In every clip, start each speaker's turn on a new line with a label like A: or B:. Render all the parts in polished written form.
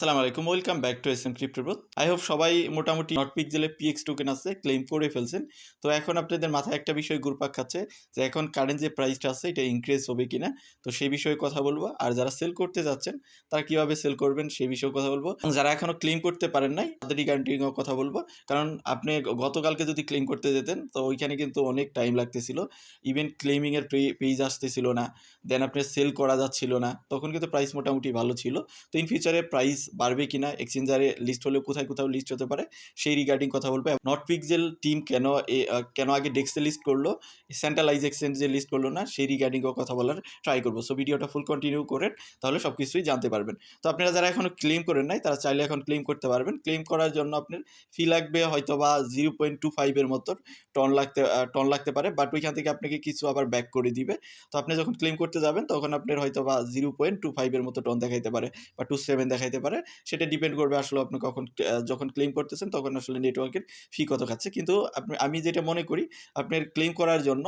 A: আসসালামু আলাইকুম, welcome back to S M crypto bro. I hope সবাই মোটামুটি নট পিক্সেলের পিএক্স টোকেন আছে ক্লেম করে ফেলছেন। তো এখন আপনাদের মাথায় একটা বিষয় ঘুরপাক খাচ্ছে যে এখন কারেন্ট যে প্রাইসটা আছে এটা ইনক্রিজ হবে কিনা। তো সেই বিষয়ে কথা বলবো, আর যারা সেল করতে যাচ্ছেন তারা কিভাবে সেল করবেন সেই বিষয়ে কথা বলবো। যারা এখনো ক্লেম করতে পারেন নাই তাদের রিগার্ডিংও কথা বলবো, কারণ আপনি গতকালকে যদি ক্লেম করতে যেতেন তো ওইখানে কিন্তু অনেক টাইম লাগতেছিল, ইভেন ক্লেমিংয়ের পেজ আসতেছিল না, দেন আপনি সেল করা যাচ্ছিল না, তখন কিন্তু প্রাইস মোটামুটি ভালো ছিল। তো ইন ফিউচারে প্রাইস বাড়বে কিনা, এক্সচেঞ্জারে লিস্ট হলেও কোথায় কোথাও লিস্ট হতে পারে সেই রিগার্ডিং কথা বলবো। নট পিক্সেল টিম কেন আগে ডেক্সে লিস্ট করলো, সেন্ট্রালাইজ এক্সচেঞ্জে লিস্ট করলো না, সেই রিগার্ডিংও কথা বলার ট্রাই করবো। সো ভিডিওটা ফুল কন্টিনিউ করেন, তাহলে সব কিছুই জানতে পারবেন। তো আপনারা যারা এখনও ক্লেম করেন নাই তারা চাইলে এখন ক্লেম করতে পারবেন। ক্লেম করার জন্য আপনার ফি লাগবে হয়তো বা 0.25 মতো টন লাগতে পারে, বাট ওইখান থেকে আপনাকে কিছু আবার ব্যাক করে দিবে। তো আপনি যখন ক্লেম করতে যাবেন তখন আপনার হয়তো বা 0.25 মতো টন দেখাইতে পারে বা 27 দেখাইতে পারে। সেটা ডিপেন্ড করবে আসলে আপনি যখন ক্লেম করতেছেন তখন আসলে নেটওয়ার্কের ফি কত খাচ্ছে। কিন্তু আমি যেটা মনে করি আপনার ক্লেম করার জন্য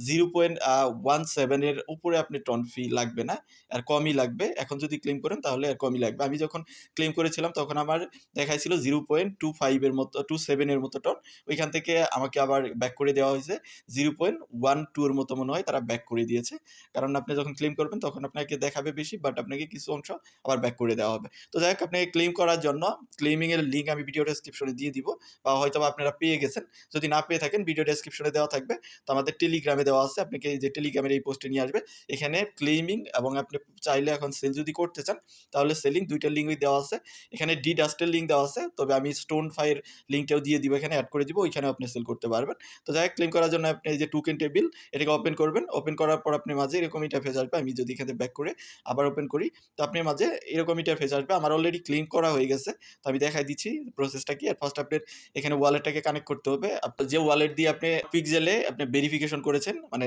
A: 0.17 এর উপরে আপনি টন ফি লাগবে না, আর কমই লাগবে। এখন যদি ক্লেম করেন তাহলে আর কমই লাগবে। আমি যখন ক্লেম করেছিলাম তখন আমার দেখাইছিল 0.27 এর মতো টন। ওইখান থেকে আমাকে আবার ব্যাক করে দেওয়া হয়েছে 0.12 এর মতো, মনে হয় তারা ব্যাক করে দিয়েছে। কারণ আপনি যখন ক্লেম করবেন তখন আপনাকে দেখাবে বেশি, বাট আপনাকে কিছু অংশ আবার ব্যাক করে দেওয়া হবে। তো যাই হোক, আপনি ক্লেম করার জন্য ক্লেমিংয়ের লিঙ্ক আমি ভিডিও ডেসক্রিপশনে দিয়ে দিব, বা হয়তো আপনারা পেয়ে গেছেন। যদি না পেয়ে থাকেন ভিডিও ডেসক্রিপশনে দেওয়া থাকবে। তো আমাদের টেলিগ্রামে দেওয়া আছে, আপনাকে এই যে টেলিগ্রামের এই পোস্টে নিয়ে আসবে। এখানে ক্লেমিং এবং আপনি চাইলে এখন সেল যদি করতে চান তাহলে সেলিং দুইটা লিঙ্কই দেওয়া আছে। এখানে ডি ডাস্টের লিঙ্ক দেওয়া আছে, তবে আমি স্টোন ফাইয়ের লিঙ্কটাও দিয়ে দিব, এখানে অ্যাড করে দিব, ওইখানে আপনি সেল করতে পারবেন। তো যাই হোক, ক্লেম করার জন্য আপনি এই যে টোকেন টেবিল এটাকে ওপেন করবেন। ওপেন করার পর আপনি মাঝে এরকম ইন্টারফেস আসবে। আমি যদি এখানে ব্যাক করে আবার ওপেন করি তো আপনার মাঝে এরকম ইন্টারফেস আসবে। আমার অলরেডি ক্লেম করা হয়ে গেছে, তো আমি দেখাই দিচ্ছি প্রসেসটা কি। আর ফার্স্ট আপনার এখানে ওয়ালেটটাকে কানেক্ট করতে হবে। আপনার যে ওয়ালেট দিয়ে আপনি পিক্সেলে আপনি ভেরিফিকেশন করেছেন, মানে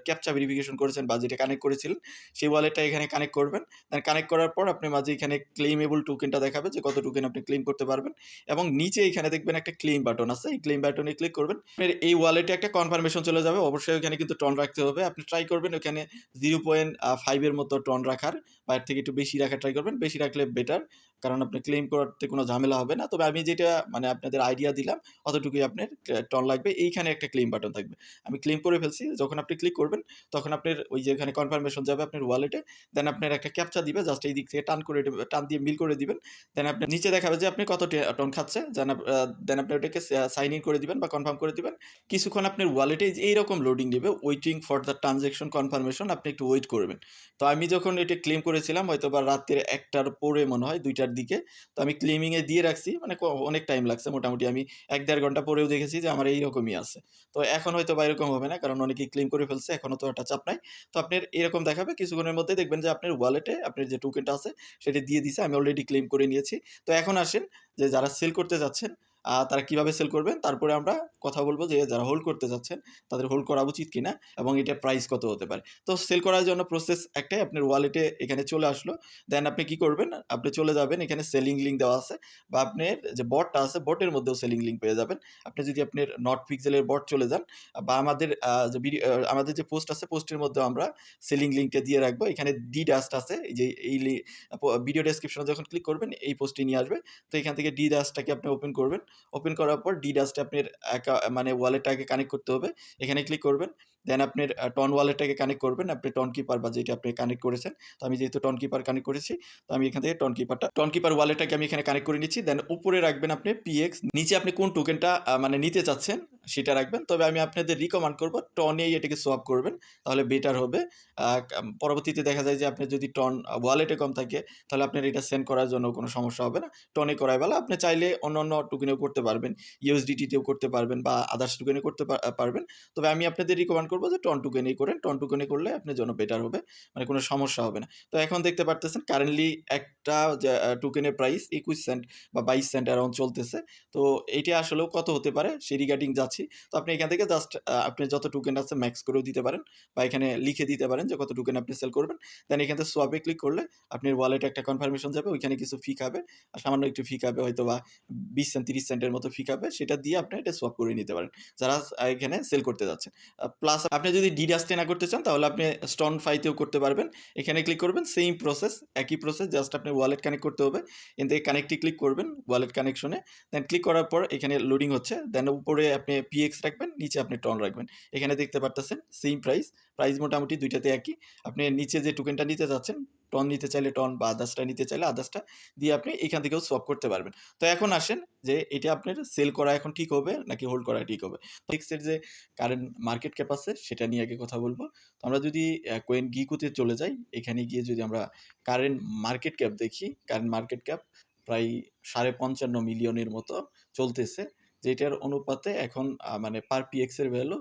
A: ক্যাপচা ভেরিফিকেশন করেছেন বা যেটা কানেক্ট করেছিলেন, সেই ওয়ালেটটা এখানে কানেক্ট করবেন। দেন কানেক্ট করার পর আপনি মাঝে এখানে ক্লেমেবল টোকেনটা দেখাবে যে কত টোকেন আপনি ক্লেম করতে পারবেন, এবং নিচে এখানে দেখবেন একটা ক্লেম বাটন আছে, এই ক্লেম বাটনে ক্লিক করবেন। আপনার এই ওয়ালেটে একটা কনফার্মেশন চলে যাবে। অবশ্যই ওখানে কিন্তু টন রাখতে হবে। আপনি ট্রাই করবেন ওখানে 0.5 এর মতো টন রাখার, বা এর থেকে একটু বেশি রাখার ট্রাই করবেন। বেশি রাখলে বেটার, কারণ আপনি ক্লেম করতে কোনো ঝামেলা হবে না। তবে আমি যেটা মানে আপনাদের আইডিয়া দিলাম অতটুকুই আপনার টন লাগবে। এইখানে একটা ক্লেম বাটন থাকবে, আমি ক্লেম করে ফেলছি। যখন আপনি ক্লিক করবেন তখন আপনার ওই যে এখানে কনফার্মেশন যাবে আপনার ওয়ালেটে। দেন আপনার একটা ক্যাপচা দিবে, জাস্ট এই দিক থেকে টান দিয়ে মিল করে দিবেন। দেন আপনার নিচে দেখাবে যে আপনি কত টন খাচ্ছে। দেন আপনি ওটাকে সাইন ইন করে দিবেন বা কনফার্ম করে দিবেন। কিছুক্ষণ আপনার ওয়ালেটে এইরকম লোডিং নেবে, waiting for the transaction confirmation. আপনি একটু ওয়েট করবেন। তো আমি যখন এটা ক্লেম করেছিলাম হয়তো বা রাতের 1টার পরে, মনে হয় 2টার দিকে, তো আমি ক্লেমিংয়ে দিয়ে রাখছি, মানে অনেক টাইম লাগছে। মোটামুটি আমি 1-1.5 ঘন্টা পরেও দেখেছি যে আমার এইরকমই আছে। তো এখন হয়তো বা এরকম হবে না, কারণ অনেকেই ক্লেম করে ফেলছে, এখনও তো একটা চাপ নাই। তো আপনার এরকম দেখাবে, কিছুক্ষণের মধ্যে দেখবেন যে আপনার ওয়ালেটে আপনার যে টোকেনটা আছে সেটা দিয়ে দিছে। আমি অলরেডি ক্লেম করে নিয়েছি। তো এখন আসেন যে যারা সেল করতে যাচ্ছেন তারা কিভাবে সেল করবেন, তারপরে আমরা কথা বলবো যে যারা হোল্ড করতে যাচ্ছেন তাদের হোল্ড করা উচিত কিনা এবং এটার প্রাইস কত হতে পারে। তো সেল করার জন্য প্রসেস একটাই, আপনার ওয়ালেটে এখানে চলে আসলো। দেন আপনি কি করবেন, আপনি চলে যাবেন, এখানে সেলিং লিঙ্ক দেওয়া আছে, বা আপনার যে বটটা আছে বটের মধ্যেও সেলিং লিঙ্ক পেয়ে যাবেন। আপনি যদি আপনার নট পিক্সেলের বট চলে যান, বা আমাদের যে পোস্ট আছে পোস্টের মধ্যেও আমরা সেলিং লিঙ্কটা দিয়ে রাখবো। এখানে ডি ডাস্ট আছে, এই যে ভিডিও ডেসক্রিপশনে যখন ক্লিক করবেন এই পোস্টটি নিয়ে আসবে। তো এখান থেকে ডি ডাস্টটাকে আপনি ওপেন করবেন। ওপেন করার পর ডি ডাস্টে আপনার মানে ওয়ালেটটাকে কানেক্ট করতে হবে, এখানে ক্লিক করবেন। দেন আপনার টন ওয়ালেটটাকে কানেক্ট করবেন, আপনি টন কিপার বা যেটা আপনি কানেক্ট করেছেন। তো আমি যেহেতু টন কিপার কানেক্ট করেছি, তো আমি এখান থেকে টন কিপার ওয়ালেটটাকে আমি এখানে কানেক্ট করে নিচ্ছি। দেন উপরে রাখবেন আপনি পিএক্স, নিচে আপনি কোন টোকেনটা মানে নিতে চাচ্ছেন সেটা রাখবেন। তবে আমি আপনাদের রিকমেন্ড করবো টনেই এটাকে সোয়াপ করবেন, তাহলে বেটার হবে। পরবর্তীতে দেখা যায় যে আপনি যদি টন ওয়ালেটে কম থাকে তাহলে আপনার এটা সেন্ড করার জন্য কোনো সমস্যা হবে না। টনে করাই ভালো। আপনি চাইলে অন্য টোকেনেও করতে পারবেন, ইউএসডিটিতেও করতে পারবেন, বা আদার্স টোকেনে করতে পারবেন। তবে আমি আপনাদের রিকমেন্ড করবো যে টন টোকেনেই করেন। টন টোকেনে করলে আপনার জন্য বেটার হবে, মানে কোনো সমস্যা হবে না। তো এখন দেখতে পারতেছেন কারেন্টলি একটা টোকেনের প্রাইস 21 সেন্ট বা 22 সেন্ট অ্যারাউন্ড চলতেছে। তো এইটা আসলেও কত হতে পারে সেই রিগার্ডিং যাচ্ছি। তো আপনি এখান থেকে জাস্ট আপনি যত টোকেন আছে ম্যাক্স করেও দিতে পারেন, বা এখানে লিখে দিতে পারেন যে কত টোকেন আপনি সেল করবেন। দেন এখান থেকে সোয়াপে ক্লিক করলে আপনার ওয়ালেটে একটা কনফার্মেশন যাবে, ওইখানে কিছু ফি খাবে, আর সামান্য একটু ফি খাবে, হয়তো বা 20 সেন্ট 30 সেন্টের মতো ফি খাবে। সেটা দিয়ে আপনি এটা সোয়াপ করে নিতে পারেন যারা এখানে সেল করতে যাচ্ছেন। প্লাস প্লাস আপনি যদি ডিডাস্টে না করতে চান তাহলে আপনি স্টোন ফাইতেও করতে পারবেন। এখানে ক্লিক করবেন, সেম প্রসেস, একই প্রসেস, জাস্ট আপনি ওয়ালেট কানেক্ট করতে হবে। এখান থেকে কানেক্টে ক্লিক করবেন, ওয়ালেট কানেকশনে। দেন ক্লিক করার পর এখানে লোডিং হচ্ছে। দেন উপরে আপনি পিএক্স রাখবেন, নিচে আপনি টন রাখবেন। এখানে দেখতে পারতেছেন সেম প্রাইস, প্রাইস মোটামুটি দুইটাতে একই। আপনি নিচে যে টোকেনটা নিতে চাচ্ছেন, টন নিতে চাইলে টন বা আদার্সটা নিতে চাইলে আদার্সটা দিয়ে আপনি এখান থেকেও সোয়াপ করতে পারবেন। তো এখন আসেন যে এটা আপনার সেল করা এখন ঠিক হবে নাকি হোল্ড করা ঠিক হবে। ফিক্সের যে কারেন্ট মার্কেট ক্যাপ আছে সেটা নিয়ে আগে কথা বলবো। তো আমরা যদি কোয়েন গিকুতে চলে যাই, এখানে গিয়ে যদি আমরা কারেন্ট মার্কেট ক্যাপ দেখি, কারেন্ট মার্কেট ক্যাপ প্রায় ৫৫ মিলিয়নের মতো চলতেছে, যেটার অনুপাতে এখন মানে পার পিএক্স এর ভ্যালু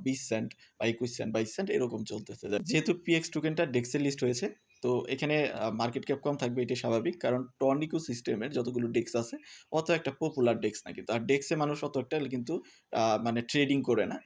A: ২০ সেন্ট বা ২১ সেন্ট ২২ সেন্ট এরকম চলতেছে। যেহেতু পিএক্স টোকেনটা ডেক্সে লিস্ট হয়েছে, তো এখানে মার্কেট ক্যাপ কম থাকবে, এটা স্বাভাবিক। কারণ টন ইকোসিস্টেমের যতগুলো ডেক্স আছে অত একটা পপুলার ডেক্স না কিন্তু। আর ডেক্সে মানুষ অত একটা কিন্তু মানে ট্রেডিং করে না।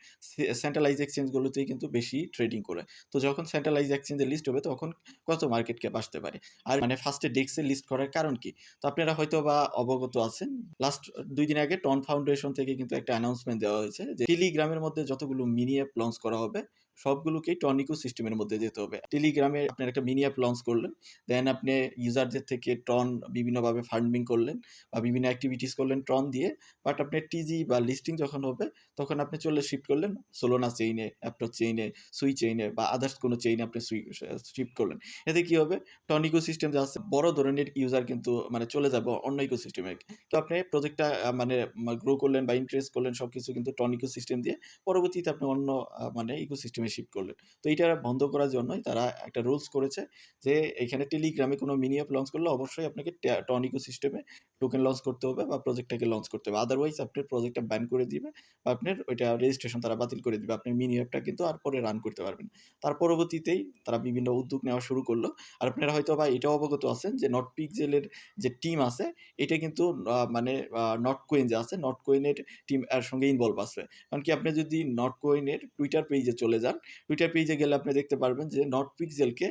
A: সেন্ট্রালাইজ এক্সচেঞ্জগুলোতেই কিন্তু বেশি ট্রেডিং করে। তো যখন সেন্ট্রালাইজ এক্সচেঞ্জে লিস্ট হবে তখন কত মার্কেট ক্যাপ আসতে পারে। আর মানে ফার্স্টে ডেক্সে লিস্ট করার কারণ কি? তো আপনারা হয়তো বা অবগত আছেন, লাস্ট ২ দিন আগে টন ফাউন্ডেশন থেকে কিন্তু একটা অ্যানাউন্সমেন্ট দেওয়া হয়েছে যে টেলিগ্রামের মধ্যে যতগুলো মিনি অ্যাপ লঞ্চ করা হবে সবগুলোকেই টন ইকোসিস্টেমের মধ্যে যেতে হবে। টেলিগ্রামে আপনার একটা মিনি অ্যাপ লঞ্চ করলেন, দেন আপনি ইউজারদের থেকে টন বিভিন্নভাবে ফান্ডিং করলেন বা বিভিন্ন অ্যাক্টিভিটিস করলেন টন দিয়ে। বাট আপনার টিজি বা লিস্টিং যখন হবে তখন আপনি চলে শিফট করলেন সোলোনা চেইনে, অ্যাপটপ চেইনে, সুই চেইনে বা আদার্স কোনো চেইনে আপনি শিফট করলেন। এতে কি হবে? টন ইকোসিস্টেম যা আছে বড় ধরনের ইউজার কিন্তু মানে চলে যাবে অন্য ইকোসিস্টেমে। তো আপনি প্রজেক্টটা মানে গ্রো করলেন বা ইনক্রিজ করলেন সবকিছু কিন্তু টন ইকোসিস্টেম দিয়ে। পরবর্তীতে আপনি অন্য মানে ইকোসিস্টেমে শিফট করলেন। তো এইটা বন্ধ করার জন্যই তারা একটা রুলস করেছে যে এখানে টেলিগ্রামে কোনো মিনি অ্যাপ লঞ্চ করলে অবশ্যই আপনাকে টন ইকোসিস্টেমে টোকেন লঞ্চ করতে হবে বা প্রজেক্টটাকে লঞ্চ করতে হবে। আদারওয়াইজ আপনার প্রজেক্টটা ব্যান করে দিবে বা আপনার ওইটা রেজিস্ট্রেশন তারা বাতিল করে দিবে। আপনি মিনি অ্যাপটা কিন্তু আর পরে রান করতে পারবেন। তার পরবর্তীতেই তারা বিভিন্ন উদ্যোগ নেওয়া শুরু করলো। আর আপনারা হয়তোবা এটাও অবগত আছেন যে নটপিক্সেলের যে টিম আছে এটা কিন্তু মানে নটকয়েন যে আছে, নটকয়েনের টিম এর সঙ্গে ইনভলভ আছে। কারণ কি আপনি যদি নটকয়েনের টুইটার পেজে চলে যান, টুইটার পেজে গেলে আপনি দেখতে পারবেন যে নটপিক্সেলকে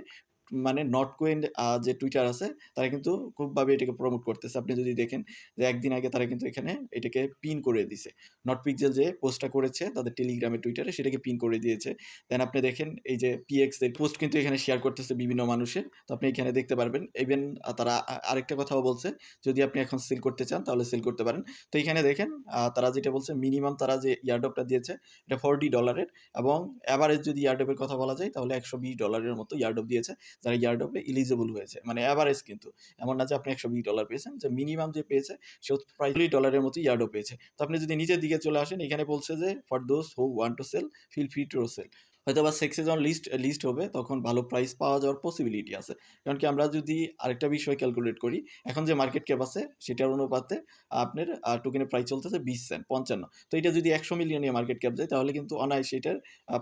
A: মানে নটকয়েন যে টুইটার আছে তারা কিন্তু খুবভাবে এটাকে প্রমোট করতেছে। আপনি যদি দেখেন যে একদিন আগে তারা কিন্তু এখানে এটাকে পিন করে দিছে। নটপিক্সেল যে পোস্টটা করেছে তাদের টেলিগ্রামে, টুইটারে সেটাকে পিন করে দিয়েছে। দেন আপনি দেখেন এই যে পিএক্স এর পোস্ট কিন্তু এখানে শেয়ার করতেছে বিভিন্ন মানুষের। তো আপনি এখানে দেখতে পারবেন। ইভেন তারা আরেকটা কথাও বলছে, যদি আপনি এখন সেল করতে চান তাহলে সেল করতে পারেন। তো এখানে দেখেন তারা যেটা বলছে মিনিমাম তারা যে ইয়ারড্রপটা দিয়েছে এটা $40 এবং এভারেজ যদি ইয়ারড্রপের কথা বলা যায় তাহলে $120 মতো ইয়ারড্রপ দিয়েছে যারা ইয়ারড্রপে এলিজিবল হয়েছে। মানে এভারেজ কিন্তু। এমন না যে আপনি $120 পেয়েছেন, যে মিনিমাম যে পেয়েছে সে প্রায় $40 মতো ইয়ারড্রপ পেয়েছে। তো আপনি যদি নিচের দিকে চলে আসেন এখানে বলছে যে for those who want to sell feel free to sell. হয়তোবা সেক্সে যখন লিস্ট হবে তখন ভালো প্রাইস পাওয়া যাওয়ার পসিবিলিটি আছে। কারণ কি আমরা যদি আরেকটা বিষয় ক্যালকুলেট করি, এখন যে মার্কেট ক্যাপ আছে সেটার অনুপাতে আপনার টোকেনের প্রাইস চলতেছে ২০ সেন্ট ৫৫। তো এটা যদি ১০০ মিলিয়নের মার্কেট ক্যাপ যায় তাহলে কিন্তু অনায়াসে এটার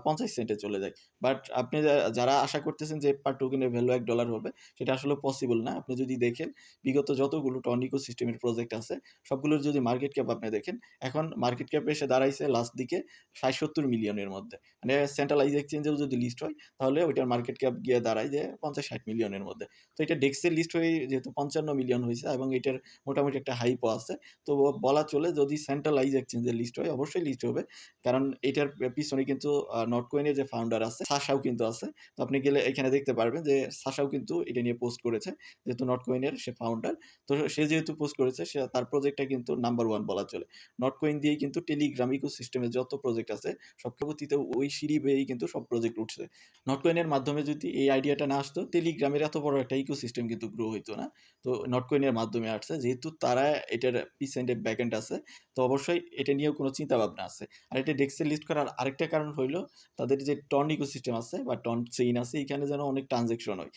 A: ৫০ সেন্টে চলে যায়। বাট আপনি যারা আশা করতেছেন যে পার টোকেনের ভ্যালু $১ হবে সেটা আসলে পসিবল না। আপনি যদি দেখেন বিগত যতগুলো টন ইকোসিস্টেমের প্রজেক্ট আছে সবগুলোর যদি মার্কেট ক্যাপ আপনি দেখেন, এখন মার্কেট ক্যাপ এসে দাঁড়াইছে লাস্ট দিকে ৬০-৭০ মিলিয়নের মধ্যে। মানে সেন্ট্রালাইজ এক্সচেঞ্জেও যদি লিস্ট হয় তাহলে ওইটার মার্কেট ক্যাপ গিয়ে দাঁড়ায় যে ৫০-৬০ মিলিয়নের মধ্যে। তো এটা ডেক্সে লিস্ট হয়ে যেহেতু ৫৫ মিলিয়ন হইছে এবং এটার মোটামুটি একটা হাইপও আছে। তো বলা চলে যদি সেন্ট্রালাইজ এক্সচেঞ্জে লিস্ট হয় অবশ্যই লিস্ট হবে। কারণ এটার পিছনে কিন্তু নটকয়েনের যে ফাউন্ডার আছে সাশাও কিন্তু আছে। তো আপনি গেলে এখানে দেখতে পারবেন যে সাশাও কিন্তু এটা নিয়ে পোস্ট করেছে। যেহেতু নটকয়েনের সে ফাউন্ডার। তো সে যেহেতু পোস্ট করেছে সে তার প্রজেক্টটা কিন্তু নাম্বার 1 বলা চলে। নটকয়েন দিয়েই কিন্তু টেলিগ্রাম ইকোসিস্টেমে যত প্রজেক্ট আছে সব পরবর্তীতে ওই সিঁড়ি বেয়েই কিন্তু সব প্রজেক্ট উঠছে। নটকয়েনের মাধ্যমে যদি এই আইডিয়াটা না আসতো টেলিগ্রামের এত বড় একটা ইকোসিস্টেম কিন্তু গ্রো হইতো না। তো নটকয়েনের মাধ্যমে আসছে। যেহেতু তারা এটার পিছনে ব্যাকএন্ড আছে তো অবশ্যই এটা নিয়েও কোনো চিন্তা ভাবনা আছে। আর এটা ডেক্সে লিস্ট করার আরেকটা কারণ হইলো তাদের যে টন ইকোসিস্টেম আছে বা টন চেইন আছে এখানে যেন অনেক ট্রান্সেকশন হয়।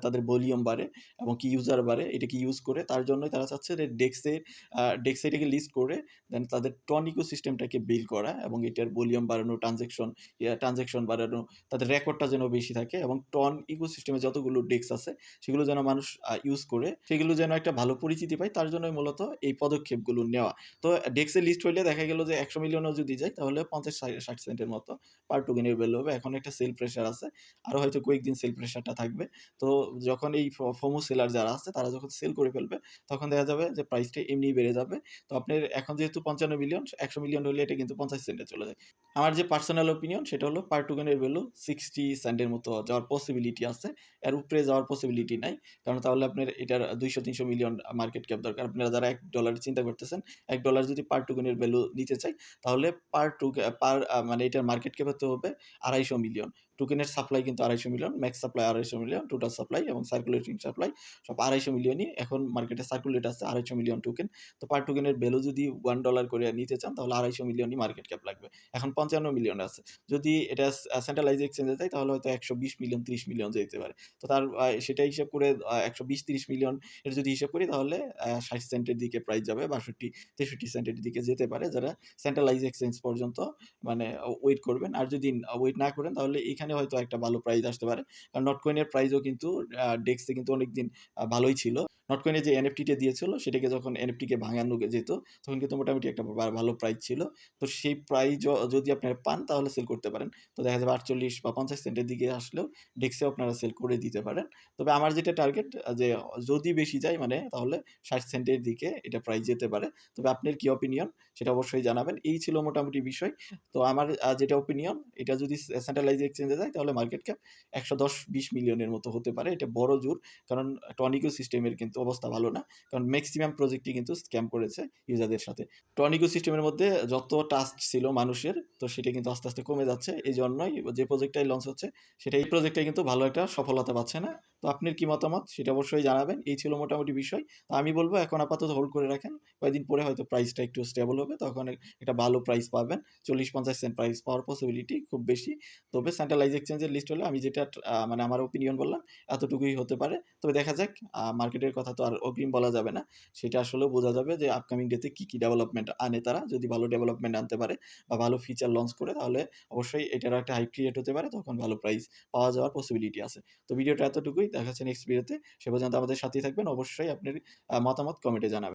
A: তাদের ভলিউম বাড়ে এবং কি ইউজার বাড়ে এটাকে ইউজ করে তার জন্যই তারা চাচ্ছে যে ডেক্সে এটাকে লিস্ট করে দেন তাদের টন ইকোসিস্টেমটাকে বিল্ড করা এবং এটার ভলিউম বাড়ানো, ট্রানজ্যাকশন বাড়ানো, তাদের রেকর্ডটা যেন বেশি থাকে এবং টন ইকোসিস্টেমে যতগুলো ডেক্স আছে সেগুলো যেন মানুষ ইউজ করে সেগুলো যেন একটা ভালো পরিচিতি পায় তার জন্যই মূলত এই পদক্ষেপগুলো নেওয়া। তো ডেক্সে লিস্ট হইলে দেখা গেল যে ১০০ মিলিয়নও যদি যায় তাহলে ৫০-৬০ সেন্টের মতো পার টোকেনের ভ্যালু হবে। এখন একটা সেল প্রেশার আছে। আরো হয়তো কয়েকদিন সেল প্রেশারটা থাকবে। তো যখন এই ফোমো সেলার যারা আছে তারা যখন সেল করে ফেলবে তখন দেখা যাবে যে প্রাইসটা এমনিই বেড়ে যাবে। তো আপনার এখন যেহেতু ৫৫ মিলিয়ন, ১০০ মিলিয়ন হলে এটা কিন্তু ৫০ সেন্টে চলে যায়। আমার যে পার্সোনাল ওপিনিয়ন সেটা হলো পার টোকেন টোকেনের ভ্যালু 60 সেন্টের মতো যাওয়ার পসিবিলিটি আছে। এর উপরে যাওয়ার পসিবিলিটি নাই। কারণ তাহলে আপনার এটার ২০০-৩০০ মিলিয়ন মার্কেট ক্যাপ দরকার। আপনারা যারা $১ চিন্তা করতেছেন, $১ যদি পার টোকেনের ভ্যালু নিতে চাই, তাহলে মানে এটার মার্কেট ক্যাপ হতে হবে ২৫০ মিলিয়ন। টোকেনের সাপ্লাই কিন্তু ২৫০ million, max supply ২৫০ million, total supply এবং সার্কুলেটিং সাপ্লাই সব ২৫০ মিলিয়নই এখন মার্কেটে সার্কুলেট আছে ২৫০ মিলিয়ন টোকেন। তো পার টোকেনের ভ্যালু যদি $1 করে নিতে চান তাহলে ২৫০ মিলিয়নই মার্কেট ক্যাপ লাগবে। এখন ৫৫ মিলিয়ন আছে। যদি এটা সেন্ট্রালাইজড এক্সচেঞ্জে যায় তাহলে হয়তো ১২০ মিলিয়ন ৩০ মিলিয়ন যেতে পারে। তো তার সেটা হিসাব করে ১২০-৩০ মিলিয়ন এর যদি হিসাব করি তাহলে ৬০ সেন্টের দিকে প্রাইস যাবে, ৬২-৬৩ সেন্টের দিকে যেতে পারে যারা সেন্ট্রালাইজড এক্সচেঞ্জ পর্যন্ত মানে ওয়েট করবেন। আর যদি ওয়েট না করেন তাহলে এখানে হয়তো একটা ভালো প্রাইস আসতে পারে। কারণ নটকয়েনের প্রাইসও কিন্তু ডেক্সে কিন্তু অনেকদিন ভালোই ছিল। নটকয়েনে যে এনএফটিটা দিয়েছিল সেটাকে যখন এনএফটিকে ভাঙানো যেত তখন কিন্তু মোটামুটি একটা ভালো প্রাইস ছিল। তো সেই প্রাইস যদি আপনারা পান তাহলে সেল করতে পারেন। তো দেখা যাবে ৪৮ বা ৫০ সেন্টের দিকে আসলেও ডেক্সেও আপনারা সেল করে দিতে পারেন। তবে আমার যেটা টার্গেট যে যদি বেশি যায় মানে তাহলে ৬০ সেন্টের দিকে এটা প্রাইস যেতে পারে। তবে আপনার কি অপিনিয়ন সেটা অবশ্যই জানাবেন। এই ছিল মোটামুটি বিষয়। তো আমার যেটা অপিনিয়ন এটা যদি সেন্ট্রালাইজড এক্সচেঞ্জে যায় তাহলে মার্কেট ক্যাপ ১১০-২০ মিলিয়নের মতো হতে পারে। এটা বড় জোর। কারণ টনিকো সিস্টেমের কিন্তু অবস্থা ভালো না। কারণ মেক্সিমাম প্রজেক্টই কিন্তু স্ক্যাম করেছে ইউজারদের সাথে। টনিকো সিস্টেমের মধ্যে যত ট্রাস্ট ছিল মানুষের তো সেটা কিন্তু আস্তে, আস্তে কমে যাচ্ছে। এজন্যই যে প্রজেক্টটাই লঞ্চ হচ্ছে এই প্রজেক্টটাই কিন্তু ভালো একটা সফলতা পাচ্ছে না। তো আপনার কি মতামত সেটা অবশ্যই জানাবেন। এই ছিল মোটামুটি বিষয়। তো আমি বলব এখন আপাতত হোল্ড করে রাখেন। কয়েকদিন পরে হয়তো প্রাইসটা একটু স্টেবল হবে। তখন একটা ভালো প্রাইস পাবেন। ৪০-৫০ সেন্ট প্রাইস পাওয়ার পসিবিলিটি খুব বেশি। তবে সেন্ট্রালাইজড এক্সচেঞ্জের লিস্ট হলে আমি যেটা মানে আমার ওপিনিয়ন বললাম এতটুকুই হতে পারে। তবে দেখা যাক মার্কেটের কথা তো আর অগ্রিম বলা যাবে না। সেটা আসলেও বোঝা যাবে যে আপকামিং ডেতে কি, কি ডেভেলপমেন্ট আনে তারা। যদি ভালো ডেভেলপমেন্ট আনতে পারে বা ভালো ফিচার লঞ্চ করে তাহলে অবশ্যই এটারও একটা হাইপ ক্রিয়েট হতে পারে। তখন ভালো প্রাইস পাওয়া যাওয়ার পসিবিলিটি আছে। তো ভিডিওটা এতটুকুই। দেখা হচ্ছে নেক্সট ভিডিওতে। সে পর্যন্ত আমাদের সাথেই থাকবেন। অবশ্যই আপনার মতামত কমেন্টে জানাবেন।